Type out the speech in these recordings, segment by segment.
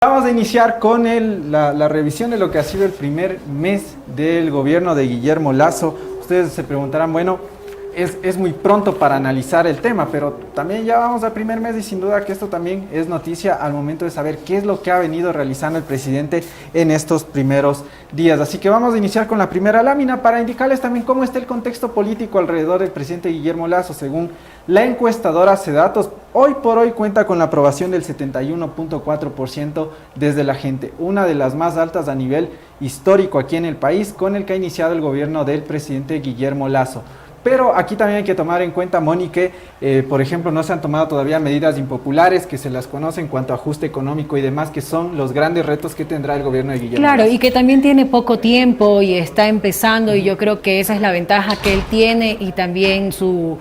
Vamos a iniciar con la revisión de lo que ha sido el primer mes del gobierno de Guillermo Lasso. Ustedes se preguntarán, bueno, es muy pronto para analizar el tema, pero también ya vamos al primer mes y sin duda que esto también es noticia al momento de saber qué es lo que ha venido realizando el presidente en estos primeros días. Así que vamos a iniciar con la primera lámina para indicarles también cómo está el contexto político alrededor del presidente Guillermo Lasso. Según la encuestadora Cedatos, hoy por hoy cuenta con la aprobación del 71.4% desde la gente, una de las más altas a nivel histórico aquí en el país, con el que ha iniciado el gobierno del presidente Guillermo Lasso. Pero aquí también hay que tomar en cuenta, Moni, que por ejemplo no se han tomado todavía medidas impopulares que se las conoce en cuanto a ajuste económico y demás, que son los grandes retos que tendrá el gobierno de Guillermo Lasso. Lasso. Y que también tiene poco tiempo y está empezando, y yo creo que esa es la ventaja que él tiene, y también su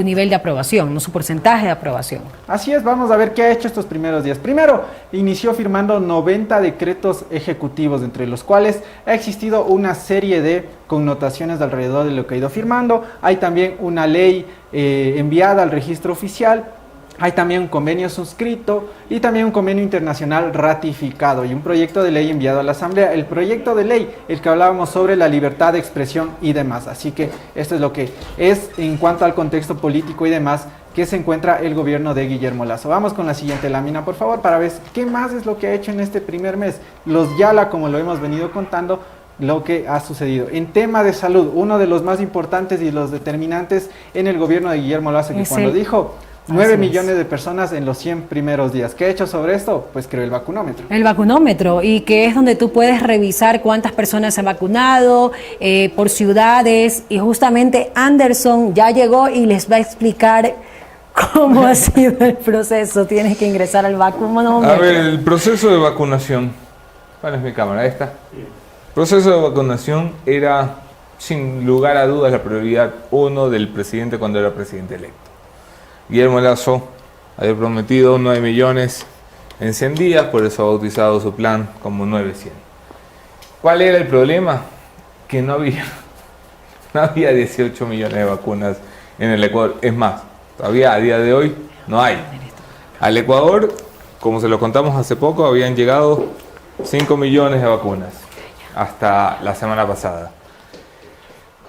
nivel de aprobación, no su porcentaje de aprobación. Así es, vamos a ver qué ha hecho estos primeros días. Primero, inició firmando 90 decretos ejecutivos, entre los cuales ha existido una serie de connotaciones alrededor de lo que ha ido firmando. Hay también una ley enviada al registro oficial. Hay también un convenio suscrito y también un convenio internacional ratificado y un proyecto de ley enviado a la Asamblea. El proyecto de ley, el que hablábamos sobre la libertad de expresión y demás. Así que esto es lo que es en cuanto al contexto político y demás que se encuentra el gobierno de Guillermo Lasso. Vamos con la siguiente lámina, por favor, para ver qué más es lo que ha hecho en este primer mes. Los Yala, como lo hemos venido contando, lo que ha sucedido. En tema de salud, uno de los más importantes y los determinantes en el gobierno de Guillermo Lasso, que cuando dijo 9 millones de personas en los 100 primeros días. ¿Qué ha hecho sobre esto? Pues creó el vacunómetro. El vacunómetro, y que es donde tú puedes revisar cuántas personas se han vacunado, por ciudades, y justamente Anderson ya llegó y les va a explicar cómo ha sido el proceso. Tienes que ingresar al vacunómetro. A ver, el proceso de vacunación. ¿Cuál es mi cámara? Esta. El proceso de vacunación era, sin lugar a dudas, la prioridad 1 del presidente cuando era presidente electo. Guillermo Lasso había prometido 9 millones en 100 días, por eso ha bautizado su plan como 900. ¿Cuál era el problema? Que no había 18 millones de vacunas en el Ecuador. Es más, todavía a día de hoy no hay. Al Ecuador, como se lo contamos hace poco, habían llegado 5 millones de vacunas hasta la semana pasada.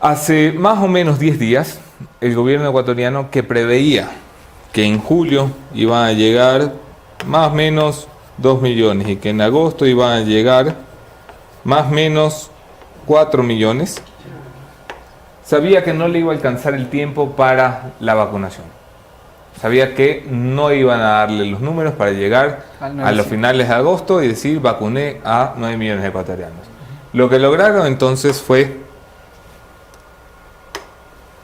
Hace más o menos 10 días, el gobierno ecuatoriano, que preveía que en julio iban a llegar más o menos 2 millones y que en agosto iban a llegar más o menos 4 millones, sabía que no le iba a alcanzar el tiempo para la vacunación. Sabía que no iban a darle los números para llegar a los finales de agosto y decir vacuné a 9 millones de ecuatorianos. Lo que lograron entonces fue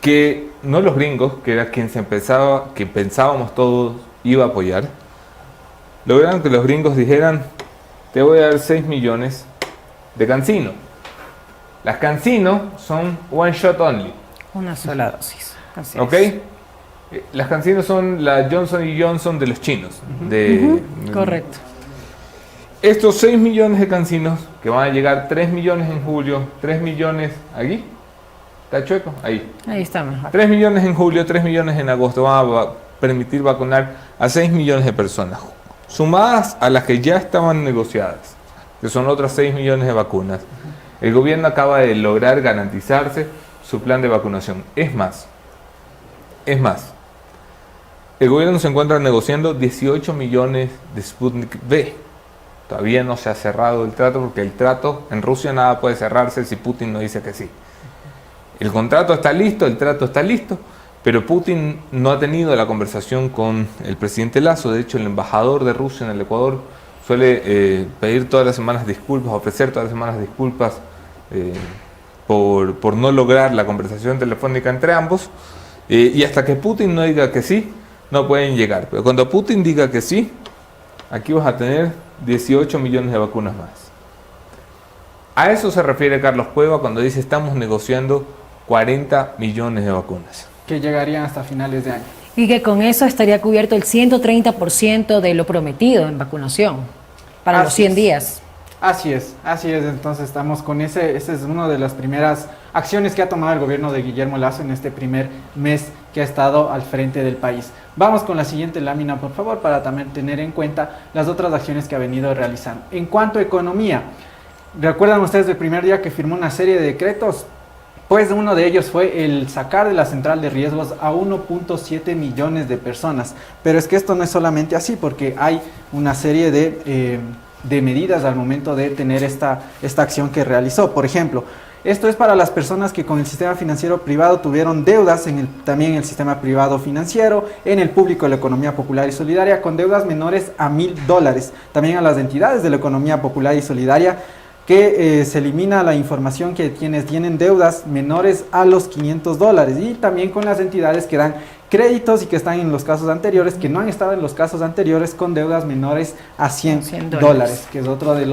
que no los gringos, que era quien que pensábamos todos iba a apoyar, lograron que los gringos dijeran: te voy a dar 6 millones de CanSino. Las CanSino son one shot only. Una sola dosis. Así ¿Ok? es. Las CanSino son la Johnson & Johnson de los chinos. Correcto. Estos 6 millones de CanSinos, que van a llegar 3 millones en julio, 3 millones aquí. ¿Está chueco? Ahí está mejor. 3 millones en julio, 3 millones en agosto. Van a permitir vacunar a 6 millones de personas, sumadas a las que ya estaban negociadas, que son otras 6 millones de vacunas. El gobierno acaba de lograr garantizarse su plan de vacunación. Es más, el gobierno se encuentra negociando 18 millones de Sputnik V. Todavía no se ha cerrado el trato, porque el trato en Rusia nada puede cerrarse si Putin no dice que sí. El contrato está listo, el trato está listo, pero Putin no ha tenido la conversación con el presidente Lasso. De hecho, el embajador de Rusia en el Ecuador suele pedir todas las semanas disculpas, ofrecer todas las semanas disculpas por no lograr la conversación telefónica entre ambos. Y hasta que Putin no diga que sí, no pueden llegar. Pero cuando Putin diga que sí, aquí vas a tener 18 millones de vacunas más. A eso se refiere Carlos Cueva cuando dice: estamos negociando 40 millones de vacunas. Que llegarían hasta finales de año. Y que con eso estaría cubierto el 130% de lo prometido en vacunación para los 100 días. Así es, entonces estamos con esa es una de las primeras acciones que ha tomado el gobierno de Guillermo Lasso en este primer mes que ha estado al frente del país. Vamos con la siguiente lámina, por favor, para también tener en cuenta las otras acciones que ha venido realizando. En cuanto a economía, ¿recuerdan ustedes el primer día que firmó una serie de decretos? Pues uno de ellos fue el sacar de la central de riesgos a 1.7 millones de personas. Pero es que esto no es solamente así, porque hay una serie de medidas al momento de tener esta acción que realizó. Por ejemplo, esto es para las personas que con el sistema financiero privado tuvieron deudas, también en el sistema privado financiero, en el público de la economía popular y solidaria, con deudas menores a $1.000. También a las entidades de la economía popular y solidaria, que se elimina la información que quienes tienen deudas menores a los $500, y también con las entidades que dan créditos y que están en los casos anteriores, que no han estado en los casos anteriores, con deudas menores a $100, que es otro de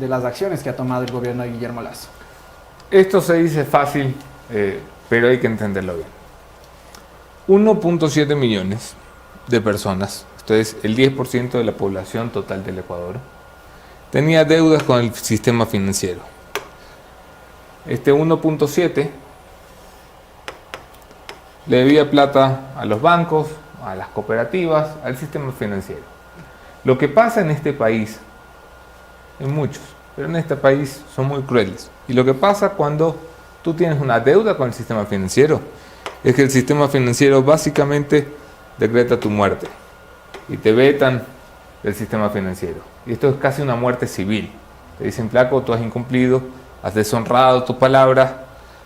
las acciones que ha tomado el gobierno de Guillermo Lasso. Esto se dice fácil, pero hay que entenderlo bien. 1.7 millones de personas, esto es el 10% de la población total del Ecuador, tenía deudas con el sistema financiero. Este 1.7 le debía plata a los bancos, a las cooperativas, al sistema financiero. Lo que pasa en este país, en muchos, pero en este país son muy crueles. Y lo que pasa cuando tú tienes una deuda con el sistema financiero es que el sistema financiero básicamente decreta tu muerte y te vetan del sistema financiero. Y esto es casi una muerte civil. Te dicen, flaco, tú has incumplido, has deshonrado tu palabra,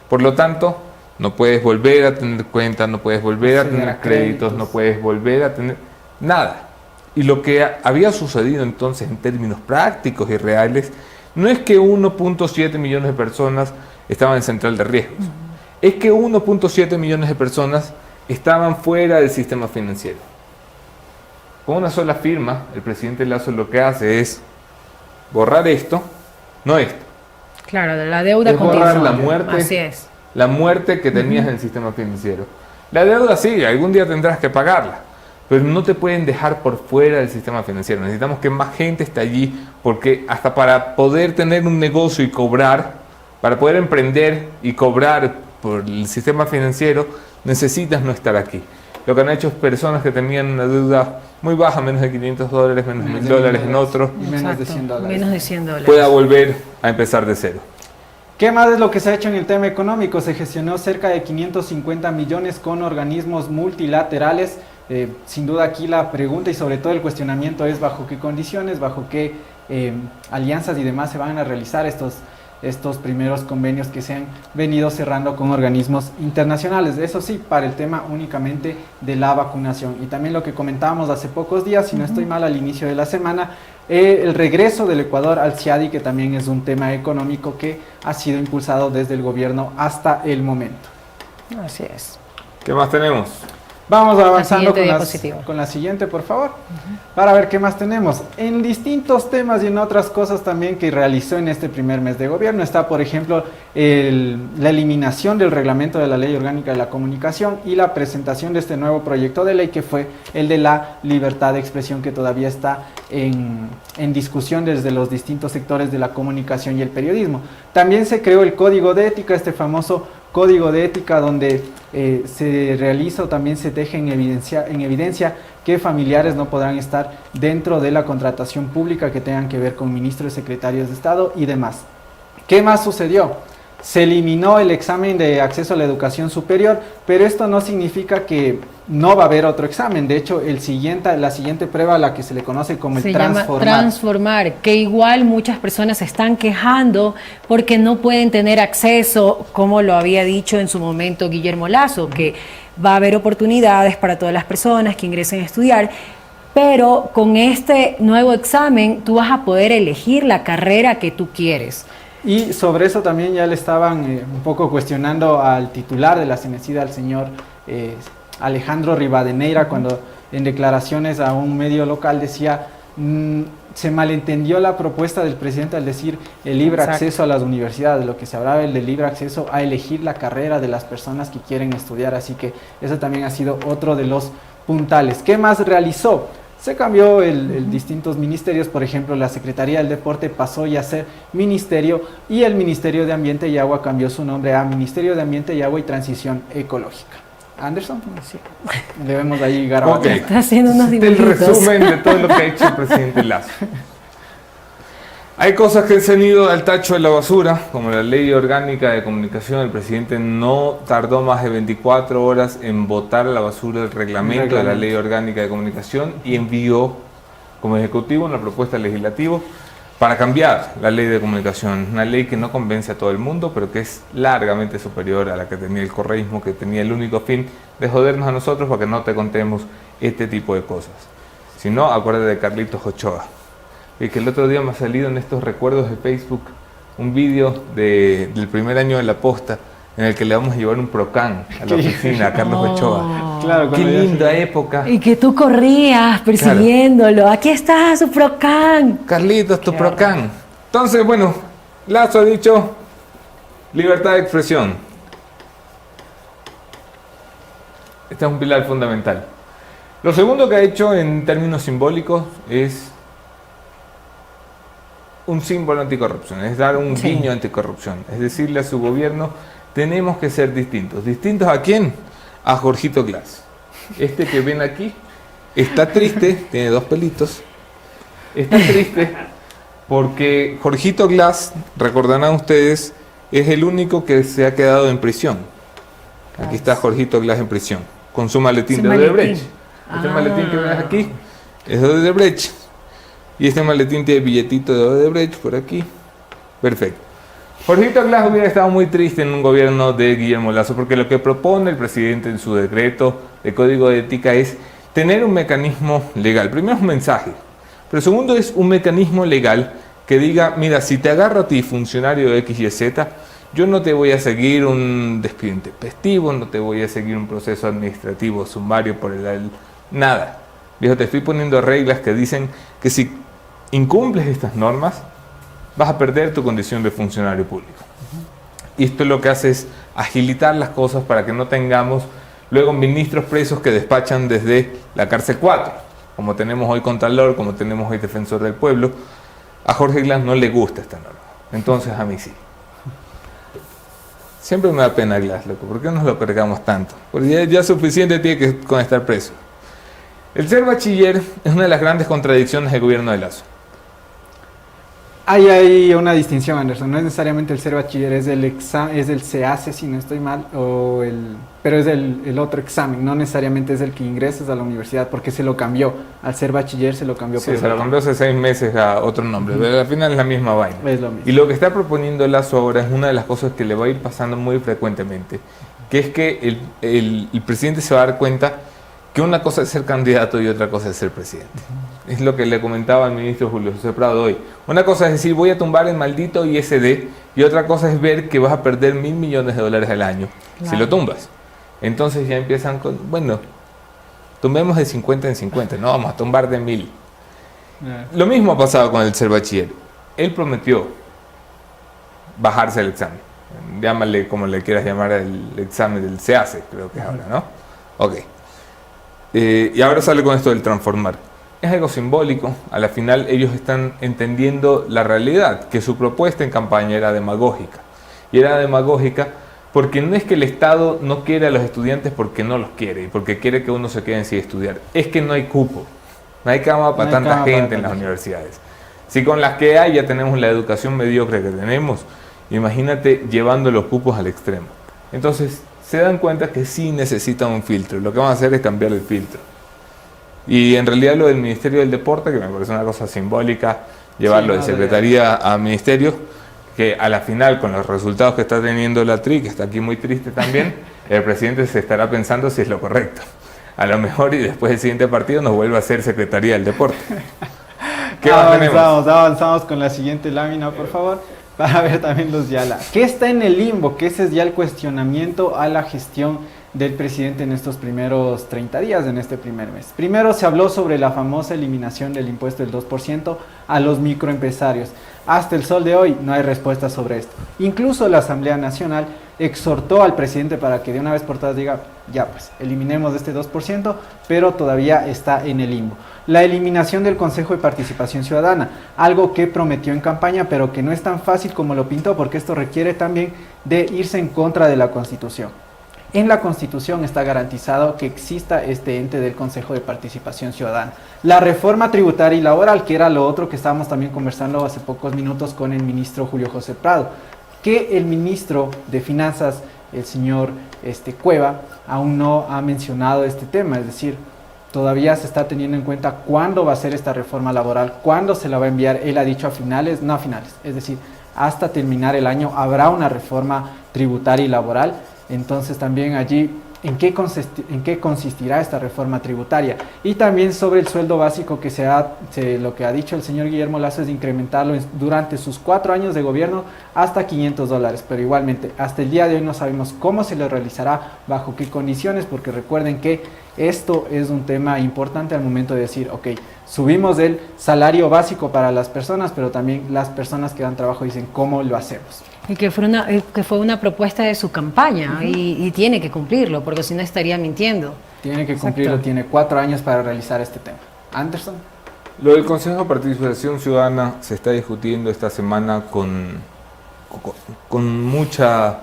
por lo tanto, no puedes volver a tener cuentas, no puedes volver a tener créditos, no puedes volver a tener nada. Y lo que había sucedido entonces en términos prácticos y reales, no es que 1.7 millones de personas estaban en central de riesgos, es que 1.7 millones de personas estaban fuera del sistema financiero. Con una sola firma, el presidente Lasso lo que hace es borrar esto, no esto. Claro, de la deuda continua. Borrar la muerte, así es. La muerte que tenías en el sistema financiero. La deuda sí, algún día tendrás que pagarla, pero no te pueden dejar por fuera del sistema financiero. Necesitamos que más gente esté allí, porque hasta para poder tener un negocio y cobrar, para poder emprender y cobrar por el sistema financiero, necesitas no estar aquí. Lo que han hecho es personas que tenían una deuda muy baja, menos de $500, menos de $1.000 en otros, menos de $100. Menos de $100. Pueda volver a empezar de cero. ¿Qué más es lo que se ha hecho en el tema económico? Se gestionó cerca de 550 millones con organismos multilaterales. Sin duda aquí la pregunta y sobre todo el cuestionamiento es bajo qué condiciones, bajo qué alianzas y demás se van a realizar estos primeros convenios que se han venido cerrando con organismos internacionales. Eso sí, para el tema únicamente de la vacunación. Y también lo que comentábamos hace pocos días, si no estoy mal, al inicio de la semana, el regreso del Ecuador al CIADI, que también es un tema económico que ha sido impulsado desde el gobierno hasta el momento. Así es. ¿Qué más tenemos? Vamos avanzando con la siguiente, por favor, para ver qué más tenemos. En distintos temas y en otras cosas también que realizó en este primer mes de gobierno está, por ejemplo, la eliminación del reglamento de la Ley Orgánica de la Comunicación y la presentación de este nuevo proyecto de ley, que fue el de la libertad de expresión, que todavía está en discusión desde los distintos sectores de la comunicación y el periodismo. También se creó el Código de Ética, este famoso Código de Ética, donde se realiza o también se deja en evidencia que familiares no podrán estar dentro de la contratación pública que tengan que ver con ministros y secretarios de Estado y demás. ¿Qué más sucedió? Se eliminó el examen de acceso a la educación superior, pero esto no significa que no va a haber otro examen. De hecho, la siguiente prueba, la que se le conoce como el transformar, que igual muchas personas se están quejando porque no pueden tener acceso, como lo había dicho en su momento Guillermo Lasso, que va a haber oportunidades para todas las personas que ingresen a estudiar, pero con este nuevo examen tú vas a poder elegir la carrera que tú quieres. Y sobre eso también ya le estaban un poco cuestionando al titular de la CENESID, al señor Alejandro Rivadeneira, cuando en declaraciones a un medio local decía, se malentendió la propuesta del presidente al decir el libre acceso a las universidades. Lo que se hablaba el del libre acceso a elegir la carrera de las personas que quieren estudiar, así que eso también ha sido otro de los puntales. ¿Qué más realizó? Se cambió el distintos ministerios, por ejemplo, la Secretaría del Deporte pasó ya a ser ministerio y el Ministerio de Ambiente y Agua cambió su nombre a Ministerio de Ambiente y Agua y Transición Ecológica. Anderson, sí. Debemos ahí garabato. Ok. Está haciendo unos El dibujitos. resumen de todo lo que ha hecho el presidente Lazo. Hay cosas que se han ido al tacho de la basura, como la ley orgánica de comunicación. El presidente no tardó más de 24 horas en botar a la basura el reglamento de la ley orgánica de comunicación y envió como ejecutivo una propuesta legislativa para cambiar la ley de comunicación. Una ley que no convence a todo el mundo, pero que es largamente superior a la que tenía el correísmo, que tenía el único fin de jodernos a nosotros para que no te contemos este tipo de cosas. Si no, acuérdate de Carlitos Ochoa. Y que el otro día me ha salido en estos recuerdos de Facebook un vídeo del primer año de la posta en el que le vamos a llevar un Procán a la oficina a Carlos Ochoa. Claro, Qué cuando ya linda época. Y que tú corrías persiguiéndolo. Aquí está su Procán. Carlitos, tu Procán. Entonces, bueno, Lazo ha dicho libertad de expresión. Este es un pilar fundamental. Lo segundo que ha hecho en términos simbólicos es un símbolo anticorrupción, es dar un guiño anticorrupción, es decirle a su gobierno, tenemos que ser distintos. ¿Distintos a quién? A Jorgito Glass. Este que ven aquí está triste, tiene 2 pelitos, está triste porque Jorgito Glass, recordarán ustedes, es el único que se ha quedado en prisión. Aquí está Jorgito Glass en prisión, con su maletín de Odebrecht. Este maletín que ven aquí es de Odebrecht. Y este maletín tiene billetito de Odebrecht por aquí. Perfecto. Jorgito Glass hubiera estado muy triste en un gobierno de Guillermo Lazo, porque lo que propone el presidente en su decreto de código de ética es tener un mecanismo legal. Primero es un mensaje, pero segundo es un mecanismo legal que diga, mira, si te agarro a ti, funcionario de X y Z, yo no te voy a seguir un despido intempestivo, no te voy a seguir un proceso administrativo sumario por nada. Viejo, te estoy poniendo reglas que dicen que si incumples estas normas, vas a perder tu condición de funcionario público. Y esto lo que hace es agilitar las cosas para que no tengamos luego ministros presos que despachan desde la cárcel 4, como tenemos hoy Contralor, como tenemos hoy Defensor del Pueblo. A Jorge Glass no le gusta esta norma, entonces a mí sí. Siempre me da pena Glass, loco, ¿por qué nos lo cargamos tanto? Porque ya suficiente tiene que con estar preso. El ser bachiller es una de las grandes contradicciones del gobierno de Lazo. Hay una distinción, Anderson. No es necesariamente el ser bachiller, es el SEACE, si no estoy mal, pero es el otro examen. No necesariamente es el que ingresas a la universidad, porque se lo cambió. Al ser bachiller se lo cambió. Sí, se lo cambió hace 6 meses a otro nombre, pero al final es la misma vaina. Es lo mismo. Y lo que está proponiendo Lazo ahora es una de las cosas que le va a ir pasando muy frecuentemente, que es que el presidente se va a dar cuenta que una cosa es ser candidato y otra cosa es ser presidente. Es lo que le comentaba al ministro Julio José Prado hoy. Una cosa es decir, voy a tumbar el maldito ISD, y otra cosa es ver que vas a perder $1.000 millones al año si lo tumbas. Entonces ya empiezan con, bueno, tumbemos de 50 en 50, no vamos a tumbar de 1.000. Lo mismo ha pasado con el ser bachiller. Él prometió bajarse el examen. Llámale como le quieras llamar el examen del SEACE, creo que es ahora, ¿no? Ok. Y ahora sale con esto del transformar. Es algo simbólico. A la final ellos están entendiendo la realidad, que su propuesta en campaña era demagógica. Y era demagógica porque no es que el Estado no quiere a los estudiantes porque no los quiere y porque quiere que uno se quede sin estudiar. Es que no hay cupo. No hay cama para tanta gente en las universidades. Si con las que hay ya tenemos la educación mediocre que tenemos, imagínate llevando los cupos al extremo. Entonces se dan cuenta que sí necesitan un filtro. Lo que van a hacer es cambiar el filtro. Y en realidad lo del Ministerio del Deporte, que me parece una cosa simbólica, llevarlo de secretaría a ministerio, que a la final, con los resultados que está teniendo la TRI, que está aquí muy triste también, el presidente se estará pensando si es lo correcto. A lo mejor, y después del siguiente partido, nos vuelve a ser secretaría del Deporte. ¿Qué más tenemos? Avanzamos con la siguiente lámina, por favor, para ver también los Yala. ¿Qué está en el limbo? Que ese es ya el cuestionamiento a la gestión del presidente en estos primeros 30 días, en este primer mes. Primero se habló sobre la famosa eliminación del impuesto del 2% a los microempresarios. Hasta el sol de hoy no hay respuesta sobre esto. Incluso la Asamblea Nacional exhortó al presidente para que de una vez por todas diga, ya pues, eliminemos este 2%, pero todavía está en el limbo. La eliminación del Consejo de Participación Ciudadana, algo que prometió en campaña, pero que no es tan fácil como lo pintó, porque esto requiere también de irse en contra de la Constitución. En la Constitución está garantizado que exista este ente del Consejo de Participación Ciudadana. La reforma tributaria y laboral, que era lo otro que estábamos también conversando hace pocos minutos con el ministro Julio José Prado, que el ministro de Finanzas, el señor Cueva, aún no ha mencionado este tema, es decir, todavía se está teniendo en cuenta cuándo va a ser esta reforma laboral, cuándo se la va a enviar. Él ha dicho no a finales, es decir, hasta terminar el año habrá una reforma tributaria y laboral. Entonces también allí, ¿en qué consistirá esta reforma tributaria? Y también sobre el sueldo básico lo que ha dicho el señor Guillermo Lasso es incrementarlo durante sus 4 años de gobierno hasta $500, pero igualmente hasta el día de hoy no sabemos cómo se lo realizará, bajo qué condiciones, porque recuerden que esto es un tema importante al momento de decir, ok, subimos el salario básico para las personas, pero también las personas que dan trabajo dicen, ¿cómo lo hacemos? Y que fue una propuesta de su campaña y tiene que cumplirlo, porque si no estaría mintiendo. Tiene que cumplirlo, tiene 4 años para realizar este tema. Anderson. Lo del Consejo de Participación Ciudadana se está discutiendo esta semana con mucha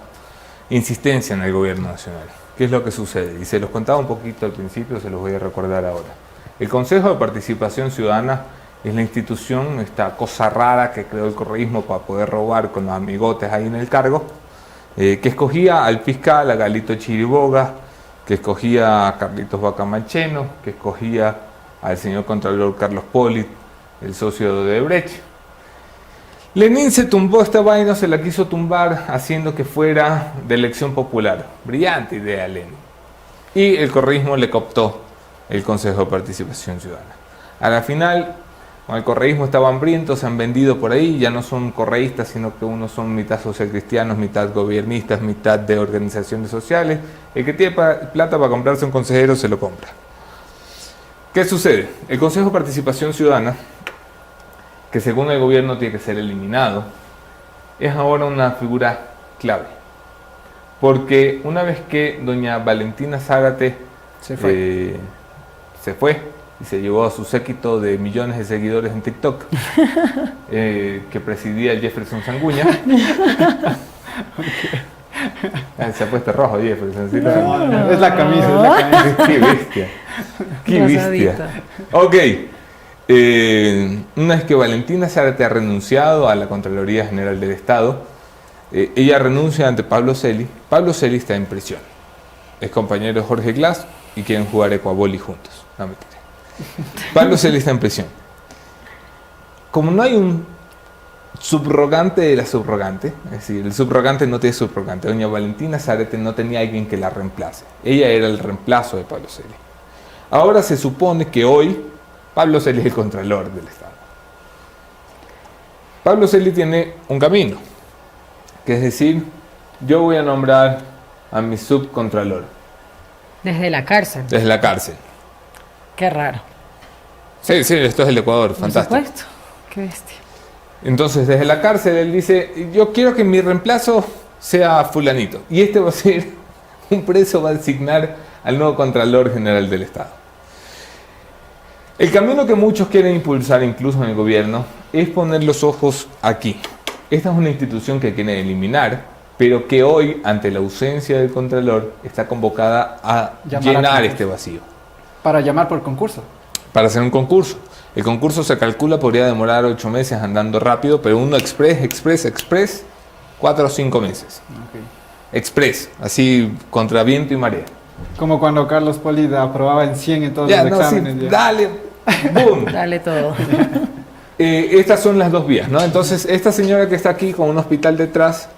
insistencia en el gobierno nacional. ¿Qué es lo que sucede? Y se los contaba un poquito al principio, se los voy a recordar ahora. El Consejo de Participación Ciudadana es la institución, esta cosa rara que creó el correísmo para poder robar con los amigotes ahí en el cargo, que escogía al fiscal, a Galito Chiriboga, que escogía a Carlitos Bacamancheno, que escogía al señor Contralor Carlos Polit, el socio de Odebrecht. Lenin se tumbó esta vaina, se la quiso tumbar haciendo que fuera de elección popular. Brillante idea, Lenin. Y el correísmo le cooptó el Consejo de Participación Ciudadana. A la final, con el correísmo estaba hambriento, se han vendido por ahí, ya no son correístas, sino que unos son mitad socialcristianos, mitad gobiernistas, mitad de organizaciones sociales. El que tiene plata para comprarse un consejero se lo compra. ¿Qué sucede? El Consejo de Participación Ciudadana, que según el gobierno tiene que ser eliminado, es ahora una figura clave. Porque una vez que doña Valentina Zárate se fue y se llevó a su séquito de millones de seguidores en TikTok, que presidía Jefferson Sanguña. Se ha puesto rojo Jefferson. ¿Sí? No, es la camisa. Qué bestia. Qué bestia. Ok. Una vez que Valentina Zárate ha renunciado a la Contraloría General del Estado, ella renuncia ante Pablo Celi. Pablo Celi está en prisión. Es compañero de Jorge Glass y quieren jugar Ecuaboli juntos. No, mentira. Pablo Celi está en prisión. Como no hay un subrogante de la subrogante, es decir, el subrogante no tiene subrogante, doña Valentina Zárate no tenía alguien que la reemplace. Ella era el reemplazo de Pablo Celi. Ahora se supone que hoy Pablo Celi es el Contralor del Estado. Pablo Celi tiene un camino, que es decir, yo voy a nombrar a mi subcontralor. Desde la cárcel. Desde la cárcel. Qué raro. Sí, esto es el Ecuador, fantástico. Por supuesto, qué bestia. Entonces, desde la cárcel, él dice, yo quiero que mi reemplazo sea fulanito. Y este va a ser un preso, va a designar al nuevo Contralor General del Estado. El camino que muchos quieren impulsar, incluso en el gobierno, es poner los ojos aquí. Esta es una institución que quieren eliminar, pero que hoy, ante la ausencia del Contralor, está convocada a llenar este vacío. Para llamar por concurso. Para hacer un concurso. El concurso se calcula podría demorar 8 meses andando rápido, pero uno express, 4 o 5 meses. Okay. Express, así contra viento y marea. Como cuando Carlos Polit aprobaba en 100 en todos los exámenes. Sí, dale, boom. Dale todo. Estas son las dos vías, ¿no? Entonces, esta señora que está aquí con un hospital detrás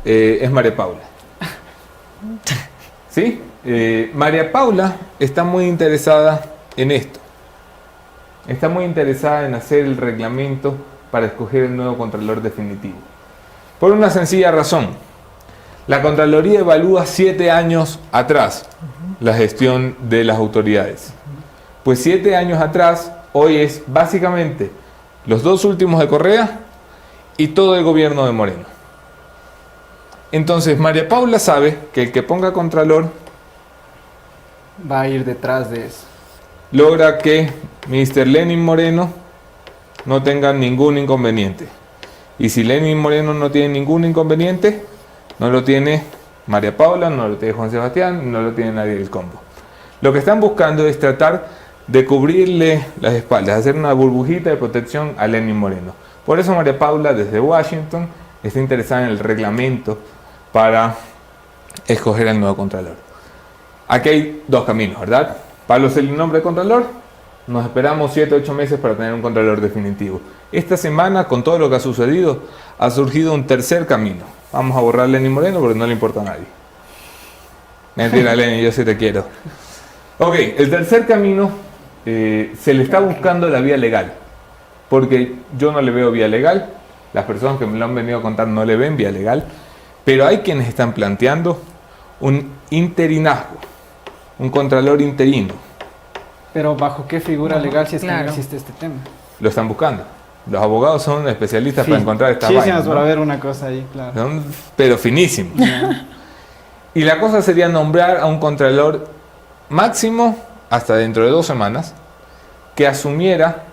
es María Paula. ¿Sí? María Paula está muy interesada en esto. Está muy interesada en hacer el reglamento para escoger el nuevo Contralor definitivo. Por una sencilla razón. La Contraloría evalúa 7 años atrás la gestión de las autoridades. Pues 7 años atrás, hoy es básicamente los 2 últimos de Correa y todo el gobierno de Moreno. Entonces María Paula sabe que el que ponga Contralor Va a ir detrás de eso. logra que Mr. Lenin Moreno no tenga ningún inconveniente. Y si Lenin Moreno no tiene ningún inconveniente, no lo tiene María Paula, no lo tiene Juan Sebastián, no lo tiene nadie del combo. Lo que están buscando es tratar de cubrirle las espaldas, hacer una burbujita de protección a Lenin Moreno. Por eso María Paula, desde Washington, está interesada en el reglamento para escoger al nuevo Contralor. Aquí hay 2 caminos, ¿verdad? Pablo es el nombre de Contralor, nos esperamos 7 o 8 meses para tener un Contralor definitivo. Esta semana, con todo lo que ha sucedido, ha surgido un tercer camino. Vamos a borrar a Lenin Moreno porque no le importa a nadie. Mentira, Lenin, yo sí te quiero. Ok, el tercer camino, se le está buscando la vía legal. Porque yo no le veo vía legal, las personas que me lo han venido a contar no le ven vía legal, pero hay quienes están planteando un interinazgo, un contralor interino. Pero ¿bajo qué figura legal si es que claro. no existe este tema? Lo están buscando. Los abogados son especialistas Sí, para encontrar esta muchísimas vaina, por ¿no? haber una cosa ahí, claro. Son, pero finísimos. Y la cosa sería nombrar a un contralor máximo hasta dentro de 2 semanas que asumiera.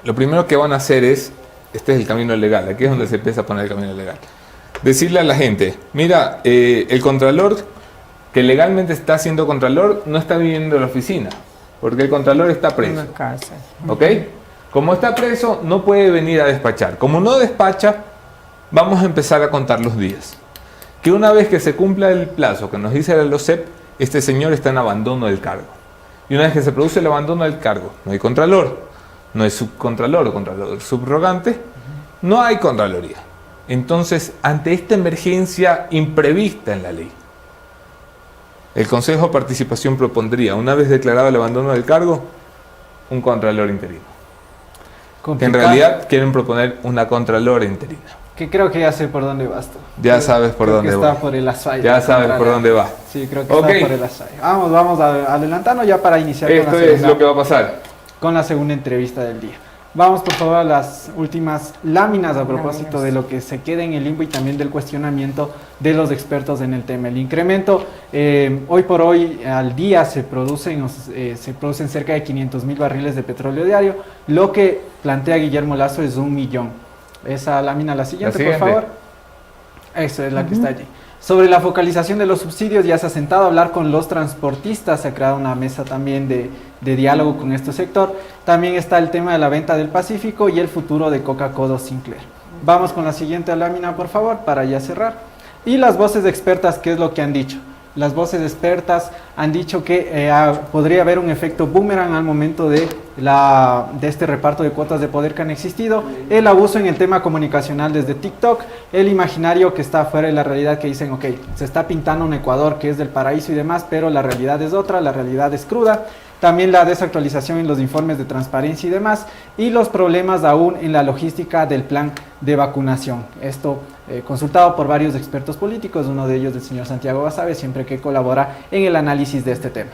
Lo primero que van a hacer es, este es el camino legal, aquí es donde se empieza a poner el camino legal, decirle a la gente, mira, el contralor que legalmente está siendo contralor no está viviendo en la oficina, porque el contralor está preso, Una cárcel. ¿ok? Como está preso, no puede venir a despachar. Como no despacha, vamos a empezar a contar los días. Que una vez que se cumpla el plazo que nos dice la LOCEP, este señor está en abandono del cargo. Y una vez que se produce el abandono del cargo, no hay contralor, no hay subcontralor o contralor subrogante, no hay contraloría. Entonces, ante esta emergencia imprevista en la ley, el Consejo de Participación propondría, una vez declarado el abandono del cargo, un contralor interino. Que en Complicado. realidad quieren proponer una contralora interina. Que creo que ya sé por dónde va esto. Ya Creo- sabes por creo dónde que va. está por el asfalto. Ya sabes por dónde va. Sí, creo que Ok. está por el asfalto. Vamos adelantando ya para iniciar Esto es lo que va a pasar. con la segunda entrevista del día. Vamos por favor a las últimas láminas a propósito de lo que se queda en el limbo y también del cuestionamiento de los expertos en el tema. El incremento, hoy por hoy al día se producen cerca de 500.000 barriles de petróleo diario. Lo que plantea Guillermo Lazo es 1 millón. Esa lámina, la siguiente, por siguiente. favor. Esa es la que está allí. Sobre la focalización de los subsidios, ya se ha sentado a hablar con los transportistas, se ha creado una mesa también de diálogo con este sector. También está el tema de la venta del Pacífico y el futuro de Coca-Cola Sinclair. Vamos con la siguiente lámina, por favor, para ya cerrar. Y las voces expertas, ¿qué es lo que han dicho? Las voces expertas han dicho que podría haber un efecto boomerang al momento de este reparto de cuotas de poder que han existido, el abuso en el tema comunicacional desde TikTok, el imaginario que está fuera de la realidad, que dicen, ok, se está pintando un Ecuador que es del paraíso y demás, pero la realidad es otra, la realidad es cruda. También la desactualización en los informes de transparencia y demás, y los problemas aún en la logística del plan de vacunación. Esto consultado por varios expertos políticos, uno de ellos el señor Santiago Basabe, siempre que colabora en el análisis de este tema.